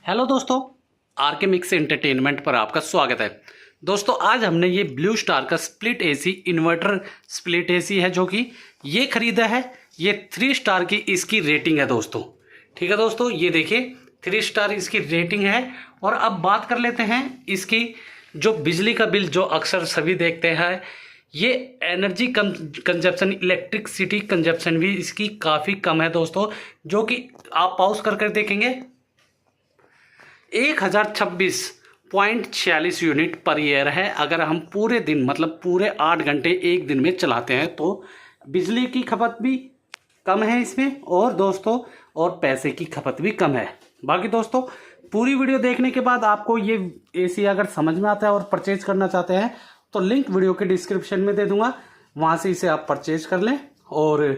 Hello दोस्तों, are के mix entertainment पर आपका स्वागत है। दोस्तों आज हमने ये ब्लू स्टार का split AC inverter split AC है जो कि ये खरीदा है। ये 3 स्टार की इसकी रेटिंग है दोस्तों। ठीक है दोस्तों, ये देखिए 3 स्टार इसकी रेटिंग है। और अब बात कर लेते हैं इसकी जो बिजली का बिल जो अक्सर सभी देखते हैं, ये एनर्जी कंजप्शन इलेक्ट्रिसिटी कंजप्शन भी इसकी काफ़ी कम है दोस्तों, जो कि आप पॉज कर देखेंगे 1026.46 यूनिट पर ईयर है। अगर हम पूरे दिन मतलब पूरे 8 घंटे एक दिन में चलाते हैं तो बिजली की खपत भी कम है इसमें, और दोस्तों और पैसे की खपत भी कम है। बाकी दोस्तों पूरी वीडियो देखने के बाद आपको ये एसी अगर समझ में आता है और परचेज करना चाहते हैं तो लिंक वीडियो के डिस्क्रिप्शन में दे दूंगा, वहाँ से इसे आप परचेज कर लें। और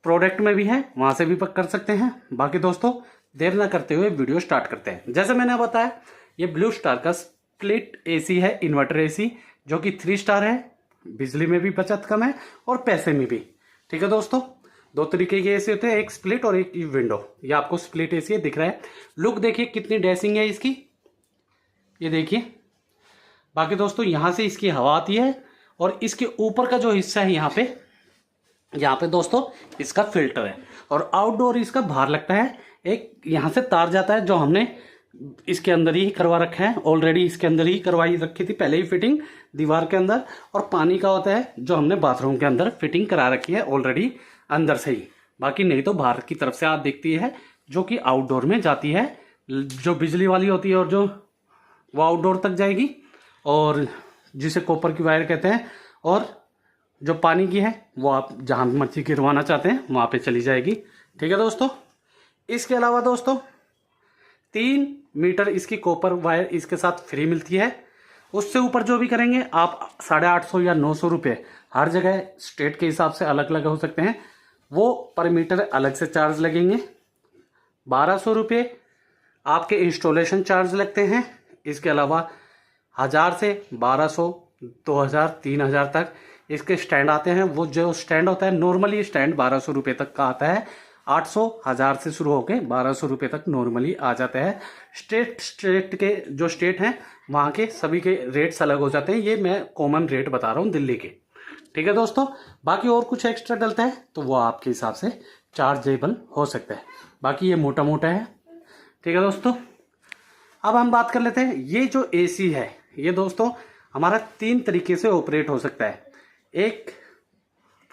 प्रोडक्ट में भी है, वहाँ से भी कर सकते हैं। बाकी दोस्तों देर ना करते हुए वीडियो स्टार्ट करते हैं। जैसे मैंने बताया ये ब्लू स्टार का स्प्लिट एसी है, इन्वर्टर एसी, जो कि 3 स्टार है। बिजली में भी बचत कम है और पैसे में भी। ठीक है दोस्तों, 2 तरीके के एसी होते हैं, एक स्प्लिट और एक विंडो। ये आपको स्प्लिट एसी दिख रहा है। लुक देखिए कितनी ड्रेसिंग है इसकी, ये देखिए। बाकी दोस्तों यहाँ से इसकी हवा आती है और इसके ऊपर का जो हिस्सा है यहाँ पे दोस्तों इसका फिल्टर है, और आउटडोर इसका बाहर लगता है। एक यहाँ से तार जाता है जो हमने इसके अंदर ही करवा रखा है, ऑलरेडी इसके अंदर ही करवाई रखी थी पहले ही फिटिंग दीवार के अंदर। और पानी का होता है जो हमने बाथरूम के अंदर फिटिंग करा रखी है ऑलरेडी अंदर से ही। बाकी नहीं तो बाहर की तरफ से आप देखती है जो कि आउटडोर में जाती है, जो बिजली वाली होती है, और जो वो आउटडोर तक जाएगी, और जिसे कॉपर की वायर कहते हैं। और जो पानी की है वो आप जहाँ मर्जी गिरवाना चाहते हैं वहाँ पे चली जाएगी। ठीक है दोस्तों, इसके अलावा दोस्तों 3 मीटर इसकी कॉपर वायर इसके साथ फ्री मिलती है। उससे ऊपर जो भी करेंगे आप 850 या 900 रुपये, हर जगह स्टेट के हिसाब से अलग अलग हो सकते हैं, वो पर मीटर अलग से चार्ज लगेंगे। 1200 रुपये आपके इंस्टॉलेशन चार्ज लगते हैं। इसके अलावा 1000 से 1200, 2000, 3000 तक इसके स्टैंड आते हैं। वो जो स्टैंड होता है नॉर्मली स्टैंड 1200 रुपये तक का आता है। 800, 1000 से शुरू होकर 1200 रुपये तक नॉर्मली आ जाता है। स्टेट के जो स्टेट हैं वहाँ के सभी के रेट्स अलग हो जाते हैं। ये मैं कॉमन रेट बता रहा हूँ दिल्ली के। ठीक है दोस्तों, बाकी और कुछ एक्स्ट्रा डलता है तो वो आपके हिसाब से चार्जेबल हो सकता है। बाकी ये मोटा मोटा है। ठीक है दोस्तों, अब हम बात कर लेते हैं ये जो एसी है ये दोस्तों हमारा 3 तरीके से ऑपरेट हो सकता है। एक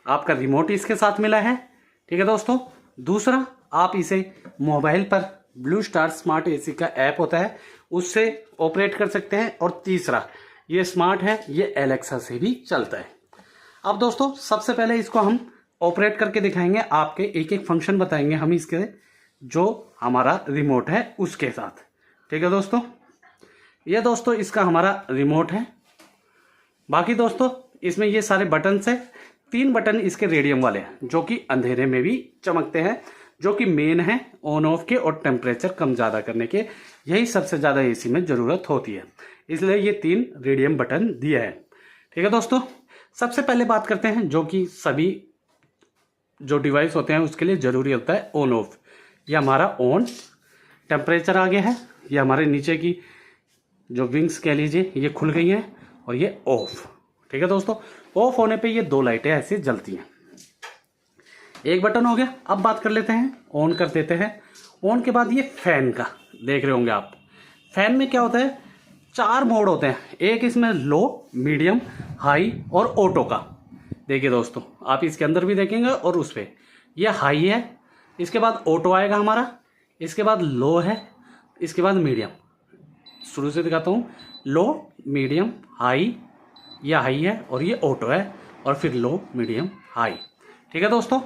आपका रिमोट इसके साथ मिला है। ठीक है दोस्तों, दूसरा आप इसे मोबाइल पर ब्लू स्टार स्मार्ट एसी का ऐप होता है उससे ऑपरेट कर सकते हैं। और तीसरा ये स्मार्ट है, ये एलेक्सा से भी चलता है। अब दोस्तों सबसे पहले इसको हम ऑपरेट करके दिखाएंगे, आपके एक एक फंक्शन बताएंगे हम इसके, जो हमारा रिमोट है उसके साथ। ठीक है दोस्तों, ये दोस्तों इसका हमारा रिमोट है। बाकी दोस्तों इसमें ये सारे बटन है, 3 बटन इसके रेडियम वाले हैं जो कि अंधेरे में भी चमकते हैं, जो कि मेन है ऑन ऑफ के और टेम्परेचर कम ज़्यादा करने के। यही सबसे ज़्यादा एसी में ज़रूरत होती है, इसलिए ये 3 रेडियम बटन दिए हैं। ठीक है दोस्तों, सबसे पहले बात करते हैं जो कि सभी जो डिवाइस होते हैं उसके लिए ज़रूरी होता है ऑन ऑफ। ये हमारा ऑन, टेम्परेचर आ गया है। ये हमारे नीचे की जो विंग्स कह लीजिए ये खुल गई हैं, और ये ऑफ। ठीक है दोस्तों, ऑफ होने पे ये 2 लाइटें ऐसे जलती हैं। एक बटन हो गया। अब बात कर लेते हैं, ऑन कर देते हैं। ऑन के बाद ये फैन का देख रहे होंगे आप। फैन में क्या होता है, 4 मोड होते हैं। एक इसमें लो, मीडियम, हाई और ऑटो का। देखिए दोस्तों आप इसके अंदर भी देखेंगे और उस पर ये हाई है, इसके बाद ऑटो आएगा हमारा, इसके बाद लो है, इसके बाद मीडियम। शुरू से दिखाता हूँ, लो, मीडियम, हाई, यह हाई है और ये ऑटो है, और फिर लो, मीडियम, हाई। ठीक है दोस्तों,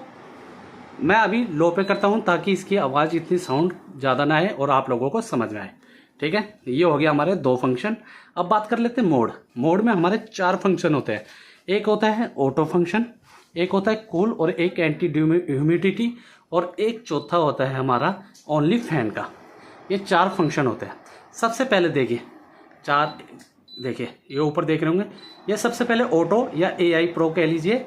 मैं अभी लो पे करता हूँ ताकि इसकी आवाज़ इतनी साउंड ज़्यादा ना आए और आप लोगों को समझ में आए। ठीक है, ये हो गया हमारे 2 फंक्शन। अब बात कर लेते हैं मोड। मोड में हमारे 4 फंक्शन होते हैं। एक होता है ऑटो फंक्शन, एक होता है कूल, और एक एंटी ह्यूमिडिटी, और एक चौथा होता है हमारा ओनली फैन का। ये 4 फंक्शन होते हैं। सबसे पहले देखिए 4, देखिए ये ऊपर देख रहे होंगे, ये सबसे पहले ऑटो या AI प्रो कह लीजिए।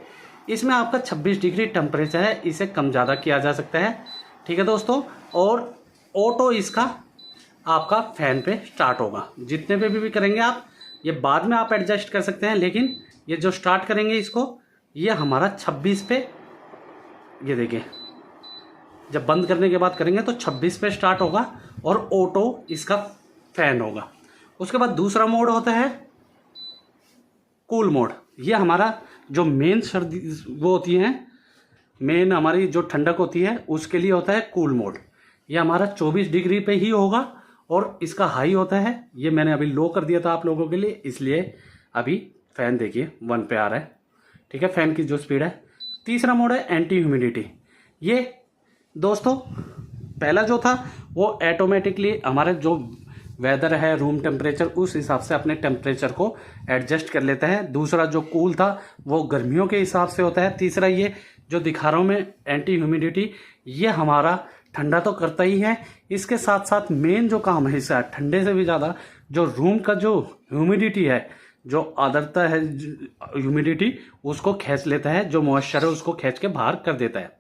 इसमें आपका 26 डिग्री टेम्परेचर है, इसे कम ज़्यादा किया जा सकता है। ठीक है दोस्तों, और ऑटो इसका आपका फैन पे स्टार्ट होगा। जितने पे भी करेंगे आप, ये बाद में आप एडजस्ट कर सकते हैं, लेकिन ये जो स्टार्ट करेंगे इसको, ये हमारा 26 पे, ये देखिए जब बंद करने के बाद करेंगे तो 26 पे स्टार्ट होगा और ऑटो इसका फैन होगा। उसके बाद दूसरा मोड होता है कूल मोड। ये हमारा जो मेन सर्दी वो होती है, मेन हमारी जो ठंडक होती है उसके लिए होता है कूल मोड। ये हमारा 24 डिग्री पे ही होगा और इसका हाई होता है, ये मैंने अभी लो कर दिया था आप लोगों के लिए, इसलिए अभी फैन देखिए 1 पे आ रहा है। ठीक है, फैन की जो स्पीड है। तीसरा मोड है एंटी ह्यूमिडिटी। ये दोस्तों पहला जो था वो ऑटोमेटिकली हमारे जो वेदर है, रूम टेम्परेचर, उस हिसाब से अपने टेम्परेचर को एडजस्ट कर लेता है। दूसरा जो कूल था वो गर्मियों के हिसाब से होता है। तीसरा ये जो दिखा रहा हूँ मैं एंटी ह्यूमिडिटी, ये हमारा ठंडा तो करता ही है, इसके साथ साथ मेन जो काम है इसका ठंडे से भी ज़्यादा जो रूम का जो ह्यूमिडिटी है, जो आर्द्रता है ह्यूमिडिटी, उसको खींच लेता है, जो मॉइस्चर है उसको खींच के बाहर कर देता है।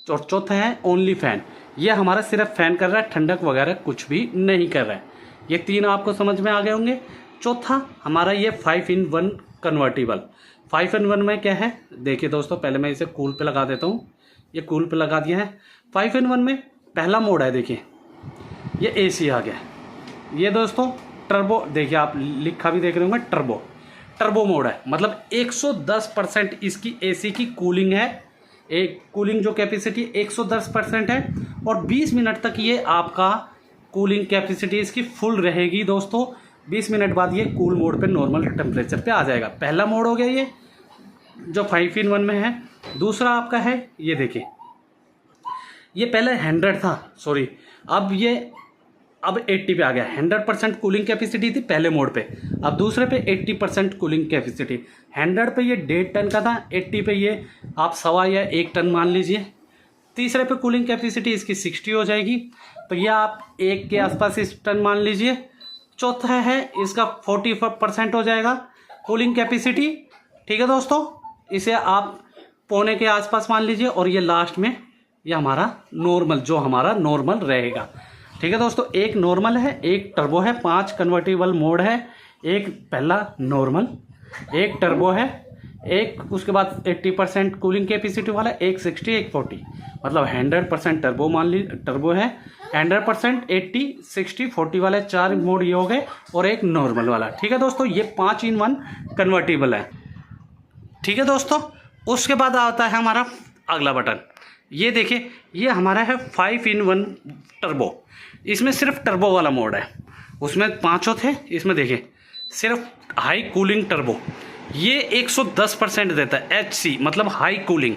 और चौथा है ओनली फैन। ये हमारा सिर्फ फैन कर रहा है, ठंडक वगैरह कुछ भी नहीं कर रहा है। ये तीन आपको समझ में आ गए होंगे। चौथा हमारा ये 5-in-1 कन्वर्टिबल। 5-in-1 में क्या है देखिए दोस्तों, पहले मैं इसे कूल पे लगा देता हूँ। ये कूल पे लगा दिया है। 5-in-1 में पहला मोड है, देखिए ये एसी आ गया। ये दोस्तों टर्बो, देखिए आप लिखा भी देख रहे होंगे टर्बो, टर्बो मोड है। मतलब 110% इसकी एसी की कूलिंग है। एक कूलिंग जो कैपेसिटी 110% है और 20 मिनट तक ये आपका कूलिंग कैपेसिटी इसकी फुल रहेगी दोस्तों। 20 मिनट बाद ये कूल मोड पे नॉर्मल टेम्परेचर पे आ जाएगा। पहला मोड हो गया ये जो 5-in-1 में है। दूसरा आपका है, ये देखिए ये पहले 100 था, सॉरी अब 80 पे आ गया। 100% कूलिंग कैपेसिटी थी पहले मोड पे, अब दूसरे पे 80% कूलिंग कैपेसिटी। 100 पे ये 1.5 टन का था, 80 पे ये आप 1.25 या 1 टन मान लीजिए। तीसरे पे कूलिंग कैपेसिटी इसकी 60 हो जाएगी, तो ये आप 1 के आसपास इस टन मान लीजिए। चौथा है इसका 40% हो जाएगा कूलिंग कैपेसिटी। ठीक है दोस्तों, इसे आप 1.25 के आसपास मान लीजिए। और ये लास्ट में ये हमारा नॉर्मल, जो हमारा नॉर्मल रहेगा। ठीक है दोस्तों, एक नॉर्मल है, एक टर्बो है, 5 कन्वर्टिबल मोड है। एक पहला नॉर्मल, एक टर्बो है, एक उसके बाद 80% कूलिंग कैपेसिटी वाला, एक 60, एक 40। मतलब 100% टर्बो मान लीजिए, टर्बो है 100%, 80, 60, 40 वाले 4 मोड ये हो गए और एक नॉर्मल वाला। ठीक है दोस्तों, ये 5-in-1 कन्वर्टिबल है। ठीक है दोस्तों, उसके बाद आता है हमारा अगला बटन। ये देखिए ये हमारा है 5-in-1 टर्बो। इसमें सिर्फ टर्बो वाला मोड है, उसमें 5 थे, इसमें देखिए सिर्फ हाई कूलिंग टर्बो। ये 110% देता है HC, मतलब हाई कूलिंग।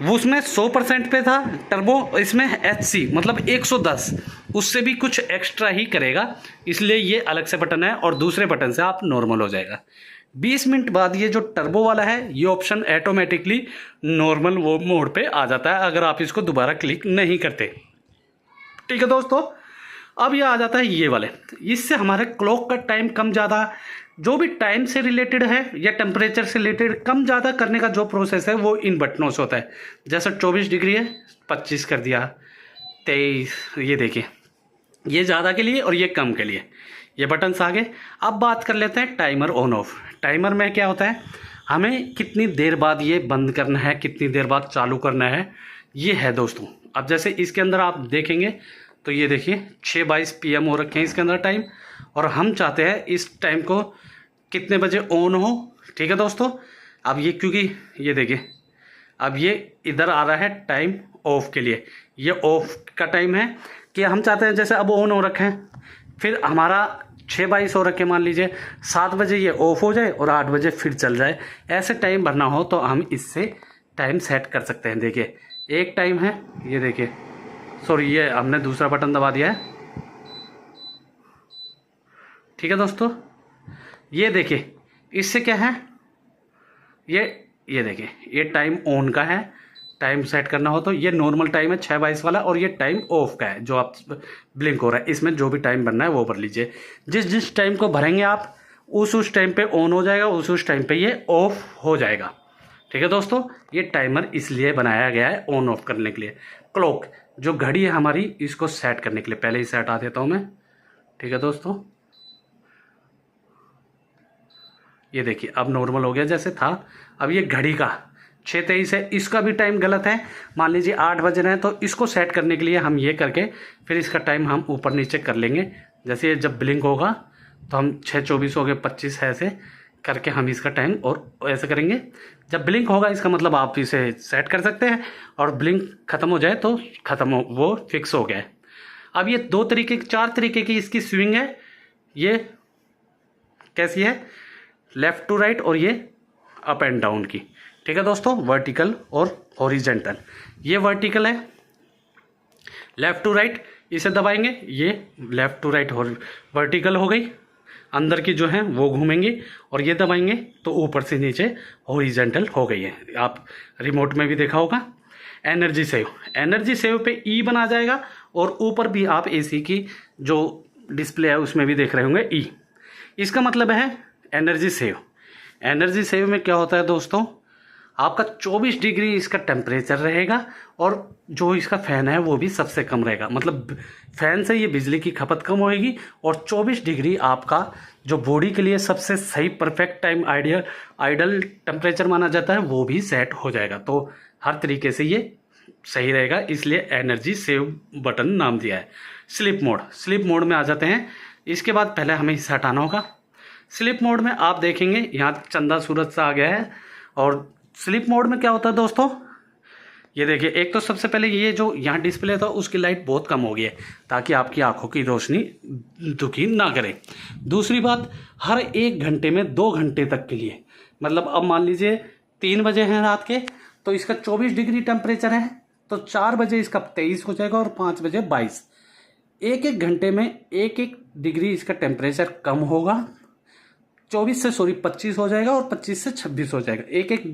वो उसमें 100% पे था टर्बो, इसमें HC मतलब 110, उससे भी कुछ एक्स्ट्रा ही करेगा, इसलिए ये अलग से बटन है और दूसरे बटन से आप नॉर्मल हो जाएगा। 20 मिनट बाद ये जो टर्बो वाला है ये ऑप्शन ऑटोमेटिकली नॉर्मल वो मोड पे आ जाता है, अगर आप इसको दोबारा क्लिक नहीं करते। ठीक है दोस्तों, अब ये आ जाता है ये वाले। इससे हमारे क्लॉक का टाइम कम ज़्यादा, जो भी टाइम से रिलेटेड है या टेम्परेचर से रिलेटेड कम ज़्यादा करने का जो प्रोसेस है वो इन बटनों से होता है। जैसे 24 डिग्री है 25 कर दिया, 23, ये देखिए ये ज़्यादा के लिए और ये कम के लिए, ये बटन्स आ गए। अब बात कर लेते हैं टाइमर ऑन ऑफ। टाइमर में क्या होता है, हमें कितनी देर बाद ये बंद करना है, कितनी देर बाद चालू करना है, ये है दोस्तों। अब जैसे इसके अंदर आप देखेंगे तो ये देखिए 6:22 PM हो रखे हैं इसके अंदर टाइम, और हम चाहते हैं इस टाइम को कितने बजे ऑन हो। ठीक है दोस्तों, अब ये क्योंकि ये देखिए अब ये इधर आ रहा है टाइम ऑफ के लिए, ये ऑफ का टाइम है कि हम चाहते हैं जैसे अब ऑन हो रखे हैं, फिर हमारा 6:22 हो रखे, मान लीजिए 7 बजे ये ऑफ हो जाए और 8 बजे फिर चल जाए। ऐसे टाइम भरना हो तो हम इससे टाइम सेट कर सकते हैं। देखिए एक टाइम है, ये देखिए, सॉरी ये हमने दूसरा बटन दबा दिया है। ठीक है दोस्तों, ये देखिए इससे क्या है, ये देखिए ये टाइम ऑन का है। टाइम सेट करना हो तो ये नॉर्मल टाइम है 6:22 वाला, और ये टाइम ऑफ का है जो आप ब्लिंक हो रहा है। इसमें जो भी टाइम भरना है वो भर लीजिए। जिस टाइम को भरेंगे आप उस टाइम पे ऑन हो जाएगा, उस टाइम पे ये ऑफ हो जाएगा। ठीक है दोस्तों, ये टाइमर इसलिए बनाया गया है ऑन ऑफ करने के लिए। क्लॉक जो घड़ी है हमारी, इसको सेट करने के लिए, पहले ही सेट आ देता हूँ मैं। ठीक है दोस्तों, ये देखिए अब नॉर्मल हो गया जैसे था। अब ये घड़ी का 6:23 है, इसका भी टाइम गलत है। मान लीजिए 8 बज रहे हैं, तो इसको सेट करने के लिए हम ये करके फिर इसका टाइम हम ऊपर नीचे कर लेंगे। जैसे ये जब ब्लिंक होगा तो हम 6:24 हो गए 25 है, ऐसे करके हम इसका टाइम और ऐसे करेंगे। जब ब्लिंक होगा इसका मतलब आप इसे सेट कर सकते हैं, और ब्लिंक ख़त्म हो जाए तो ख़त्म हो, वो फिक्स हो गया। अब ये 4 तरीके की इसकी स्विंग है। ये कैसी है, लेफ़्ट टू राइट, और ये अप एंड डाउन की। ठीक है दोस्तों, वर्टिकल और हॉरिजेंटल। ये वर्टिकल है, लेफ़्ट टू राइट इसे दबाएंगे, ये लेफ़्ट टू राइट वर्टिकल हो गई, अंदर की जो है वो घूमेंगी, और ये दबाएंगे तो ऊपर से नीचे हॉरिजेंटल हो गई है। आप रिमोट में भी देखा होगा। एनर्जी सेव पे ई बना जाएगा, और ऊपर भी आप एसी की जो डिस्प्ले है उसमें भी देख रहे होंगे ई। इसका मतलब है एनर्जी सेव में क्या होता है दोस्तों, आपका 24 डिग्री इसका टेम्परेचर रहेगा, और जो इसका फ़ैन है वो भी सबसे कम रहेगा। मतलब फ़ैन से ये बिजली की खपत कम होएगी, और 24 डिग्री आपका जो बॉडी के लिए सबसे सही परफेक्ट टाइम आइडल टेम्परेचर माना जाता है वो भी सेट हो जाएगा। तो हर तरीके से ये सही रहेगा, इसलिए एनर्जी सेव बटन नाम दिया है। स्लीप मोड में आ जाते हैं। इसके बाद पहले हमें इसे हटाना होगा। स्लीप मोड में आप देखेंगे यहाँ चंदा सूरज सा आ गया है। और स्लीप मोड में क्या होता है दोस्तों, ये देखिए, एक तो सबसे पहले ये जो यहाँ डिस्प्ले था उसकी लाइट बहुत कम हो गई है, ताकि आपकी आंखों की रोशनी दुखी ना करे। दूसरी बात, हर 1 घंटे में 2 घंटे तक के लिए, मतलब अब मान लीजिए 3 बजे हैं रात के, तो इसका 24 डिग्री टेम्परेचर है, तो 4 बजे इसका 23 हो जाएगा, और 5 बजे 22। 1 घंटे में 1 डिग्री इसका टेम्परेचर कम होगा। 24 से 25 हो जाएगा, और 25 से 26 हो जाएगा। 1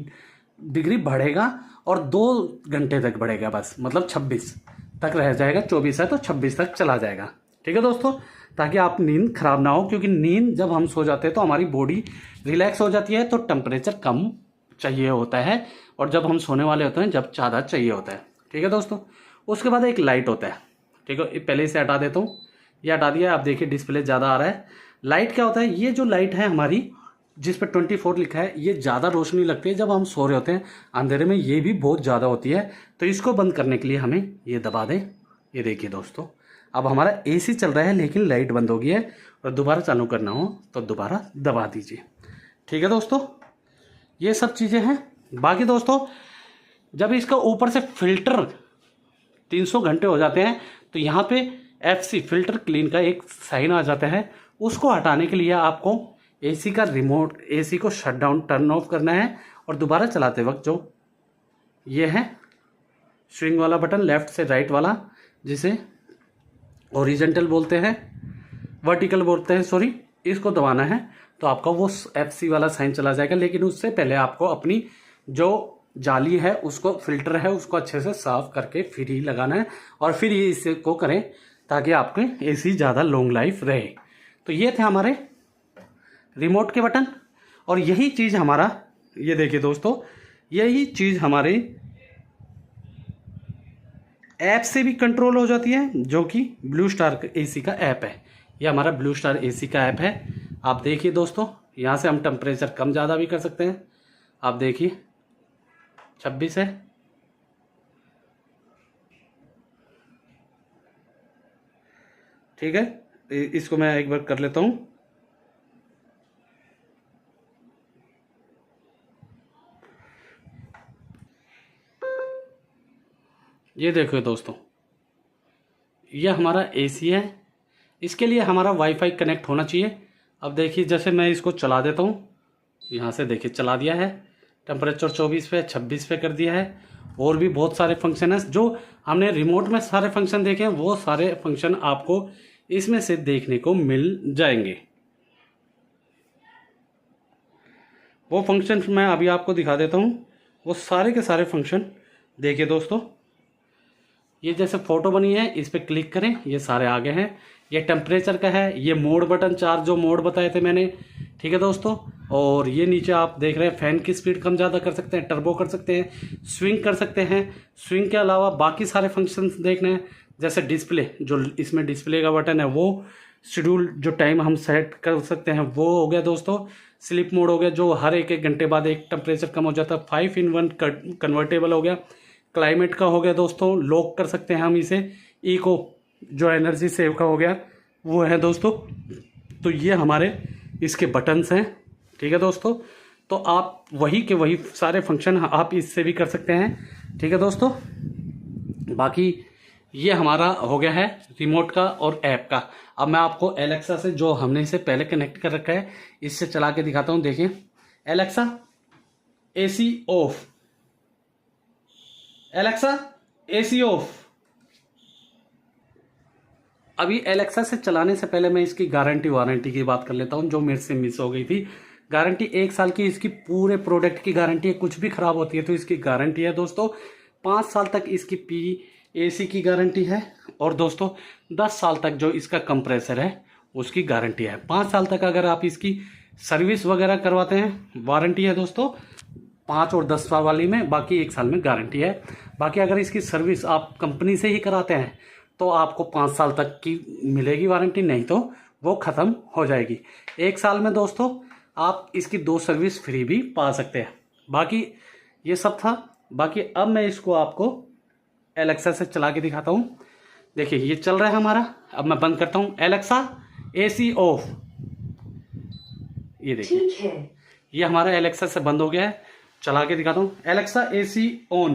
डिग्री बढ़ेगा, और 2 घंटे तक बढ़ेगा बस, मतलब 26 तक रह जाएगा। 24 है तो 26 तक चला जाएगा। ठीक है दोस्तों, ताकि आप नींद खराब ना हो, क्योंकि नींद जब हम सो जाते हैं तो हमारी बॉडी रिलैक्स हो जाती है, तो टेम्परेचर कम चाहिए होता है, और जब हम सोने वाले होते हैं जब ज़्यादा चाहिए होता है। ठीक है दोस्तों, उसके बाद एक लाइट होता है। ठीक है, पहले इसे हटा देता हूँ। ये हटा दिया, आप देखिए डिस्प्ले ज़्यादा आ रहा है। लाइट क्या होता है, ये जो लाइट है हमारी जिस पर 24 लिखा है, ये ज़्यादा रोशनी लगती है जब हम सो रहे होते हैं। अंधेरे में ये भी बहुत ज़्यादा होती है, तो इसको बंद करने के लिए हमें ये दबा दें। ये देखिए दोस्तों, अब हमारा एसी चल रहा है लेकिन लाइट बंद हो गई है, और दोबारा चालू करना हो तो दोबारा दबा दीजिए। ठीक है दोस्तों, ये सब चीज़ें हैं। बाकी दोस्तों, जब इसका ऊपर से फिल्टर 300 घंटे हो जाते हैं, तो यहाँ पे FC फिल्टर क्लीन का एक साइन आ जाता है। उसको हटाने के लिए आपको एसी का रिमोट, एसी को शट डाउन टर्न ऑफ करना है, और दोबारा चलाते वक्त जो ये है स्विंग वाला बटन, लेफ़्ट से राइट वाला, जिसे ओरिजेंटल बोलते हैं, वर्टिकल बोलते हैं सॉरी, इसको दबाना है, तो आपका वो FC वाला साइन चला जाएगा। लेकिन उससे पहले आपको अपनी जो जाली है, उसको फिल्टर है, उसको अच्छे से साफ करके फिर ही लगाना है, और फिर ही इसको करें, ताकि आपके एसी ज़्यादा लॉन्ग लाइफ रहे। तो ये थे हमारे रिमोट के बटन, और यही चीज़ हमारा, ये देखिए दोस्तों, यही चीज़ हमारे ऐप से भी कंट्रोल हो जाती है, जो कि ब्लू स्टार एसी का ऐप है। ये हमारा ब्लू स्टार एसी का ऐप है। आप देखिए दोस्तों, यहाँ से हम टेम्परेचर कम ज़्यादा भी कर सकते हैं। आप देखिए 26 है, ठीक है। इसको मैं एक बार कर लेता हूँ। ये देखो दोस्तों, ये हमारा एसी है। इसके लिए हमारा वाईफाई कनेक्ट होना चाहिए। अब देखिए, जैसे मैं इसको चला देता हूँ, यहाँ से देखिए चला दिया है, टेम्परेचर 24 पे 26 पे कर दिया है। और भी बहुत सारे फंक्शन हैं, जो हमने रिमोट में सारे फंक्शन देखे हैं, वो सारे फंक्शन आपको इसमें से देखने को मिल जाएंगे। वो फंक्शन मैं अभी आपको दिखा देता हूँ, वो सारे के सारे फंक्शन देखिए दोस्तों। ये जैसे फ़ोटो बनी है, इस पर क्लिक करें, ये सारे आगे हैं। ये टेम्परेचर का है, ये मोड बटन 4 जो मोड बताए थे मैंने, ठीक है दोस्तों। और ये नीचे आप देख रहे हैं, फ़ैन की स्पीड कम ज़्यादा कर सकते हैं, टर्बो कर सकते हैं, स्विंग कर सकते हैं। स्विंग के अलावा बाकी सारे फंक्शंस देखने हैं, जैसे डिस्प्ले, जो इसमें डिस्प्ले का बटन है वो शेड्यूल जो टाइम हम सेट कर सकते हैं वो हो गया दोस्तों। स्लीप मोड हो गया, जो हर एक घंटे बाद एक टेम्परेचर कम हो जाता है। 5-in-1 कन्वर्टेबल हो गया। क्लाइमेट का हो गया दोस्तों, लॉक कर सकते हैं हम इसे। इको जो एनर्जी सेव का हो गया वो है दोस्तों। तो ये हमारे इसके बटन्स हैं, ठीक है दोस्तों। तो आप वही के वही सारे फंक्शन आप इससे भी कर सकते हैं, ठीक है दोस्तों। बाकी ये हमारा हो गया है रिमोट का और ऐप का। अब मैं आपको एलेक्सा से, जो हमने इसे पहले कनेक्ट कर रखा है, इससे चला के दिखाता हूँ। देखिए, Alexa AC of, Alexa AC of. अभी एलेक्सा से चलाने से पहले मैं इसकी गारंटी वारंटी की बात कर लेता हूँ, जो मेरे से मिस हो गई थी। गारंटी 1 साल की इसकी पूरे प्रोडक्ट की गारंटी है। कुछ भी खराब होती है तो इसकी गारंटी है दोस्तों। 5 साल तक इसकी एसी की गारंटी है। और दोस्तों 10 साल तक जो इसका कंप्रेसर है उसकी गारंटी है। 5 साल तक अगर आप इसकी सर्विस वगैरह करवाते हैं, वारंटी है दोस्तों 5 और 10 साल वाली में, बाकी 1 साल में गारंटी है। बाकी अगर इसकी सर्विस आप कंपनी से ही कराते हैं तो आपको 5 साल तक की मिलेगी वारंटी, नहीं तो वो ख़त्म हो जाएगी। 1 साल में दोस्तों आप इसकी 2 सर्विस फ्री भी पा सकते हैं। बाकी ये सब था। बाकी अब मैं इसको आपको एलेक्सा से चला के दिखाता हूँ। देखिए ये चल रहा है हमारा। अब मैं बंद करता हूँ। Alexa AC of. ये देखिए, ठीक है, ये हमारा एलेक्सा से बंद हो गया है। चला के दिखाता हूँ। Alexa AC on.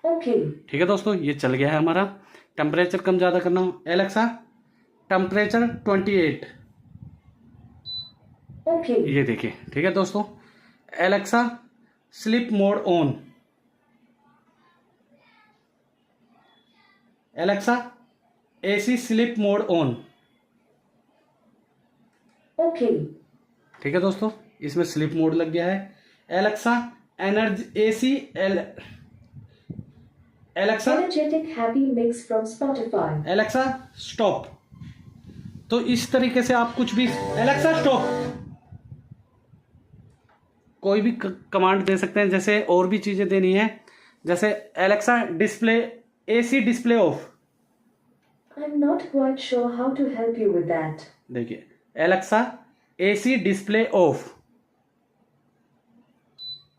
ओके, ठीक है दोस्तों, ये चल गया है हमारा। टेम्परेचर कम ज़्यादा करना हो, एलेक्सा टेम्परेचर 28। ओके, ये देखिए, ठीक है दोस्तों। Alexa sleep mode on. Alexa AC sleep mode on. Okay, ठीक है दोस्तों, इसमें स्लीप मोड लग गया है। Alexa energy AC Alexa energetic happy mix from Spotify. Alexa stop. तो इस तरीके से आप कुछ भी, एलेक्सा स्टॉप, कोई भी कमांड दे सकते हैं। जैसे और भी चीजें देनी है, जैसे Alexa display AC display off. I am not quite sure how to help you with that. देखिए, Alexa AC display off.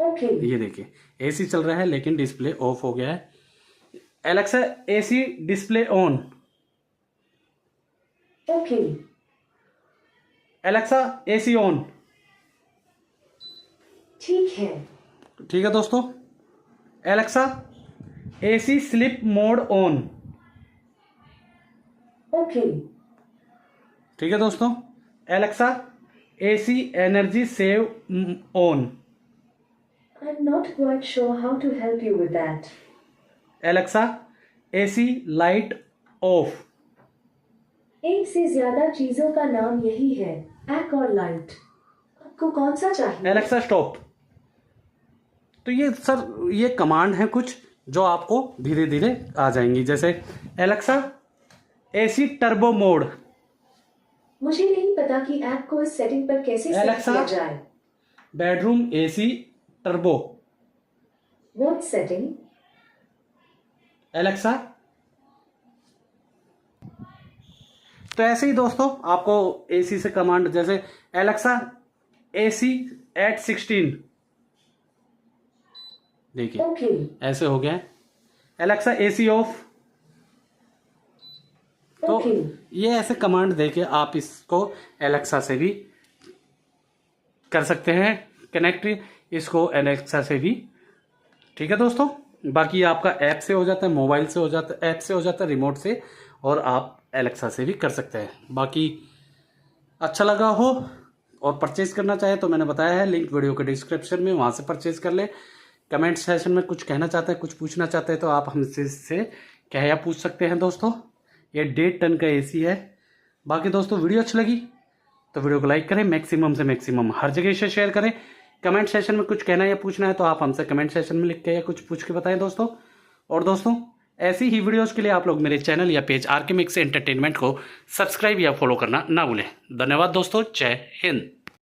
Okay, ये देखिए एसी चल रहा है लेकिन डिस्प्ले ऑफ हो गया है। Alexa AC display on. Okay, Alexa AC on. ठीक है, ठीक है दोस्तों। Alexa AC sleep mode on. Okay, ठीक है दोस्तों। Alexa AC energy save on. I am not quite sure how to help you with that. Alexa AC light off. एक से ज्यादा चीजों का नाम यही है, एक और लाइट। आपको कौन सा चाहिए? Alexa stop. तो ये सर ये कमांड है कुछ जो आपको धीरे धीरे आ जाएंगी। जैसे एलेक्सा एसी टर्बो मोड। मुझे नहीं पता कि ऐप को इस सेटिंग पर कैसे सेट किया जाए। Bedroom AC turbo. What setting? Alexa. तो ऐसे ही दोस्तों आपको एसी से कमांड, जैसे एलेक्सा एसी एट 16। देखिए ऐसे हो गया। Alexa AC of. तो ये ऐसे कमांड देके आप इसको एलेक्सा से भी कर सकते हैं कनेक्ट, इसको एलेक्सा से भी, ठीक है दोस्तों। बाकी आपका ऐप से हो जाता है, मोबाइल से हो जाता है, ऐप से हो जाता है, रिमोट से, और आप एलेक्सा से भी कर सकते हैं। बाकी अच्छा लगा हो और परचेज करना चाहे तो मैंने बताया है, लिंक वीडियो के डिस्क्रिप्शन में, वहाँ से परचेज कर ले। कमेंट सेशन में कुछ कहना चाहते हैं, कुछ पूछना चाहते हैं तो आप हमसे इससे क्या पूछ सकते हैं दोस्तों। ये 1.5 टन का एसी है। बाकी दोस्तों वीडियो अच्छी लगी तो वीडियो को लाइक करें, मैक्सिमम से मैक्सिमम हर जगह से शेयर करें। कमेंट सेशन में कुछ कहना या पूछना है तो आप हमसे कमेंट सेशन में लिख के या कुछ पूछ के बताएं दोस्तों। और दोस्तों ऐसी ही वीडियोस के लिए आप लोग मेरे चैनल या पेज आरके मिक्स एंटरटेनमेंट को सब्सक्राइब या फॉलो करना ना भूलें। धन्यवाद दोस्तों, जय हिंद।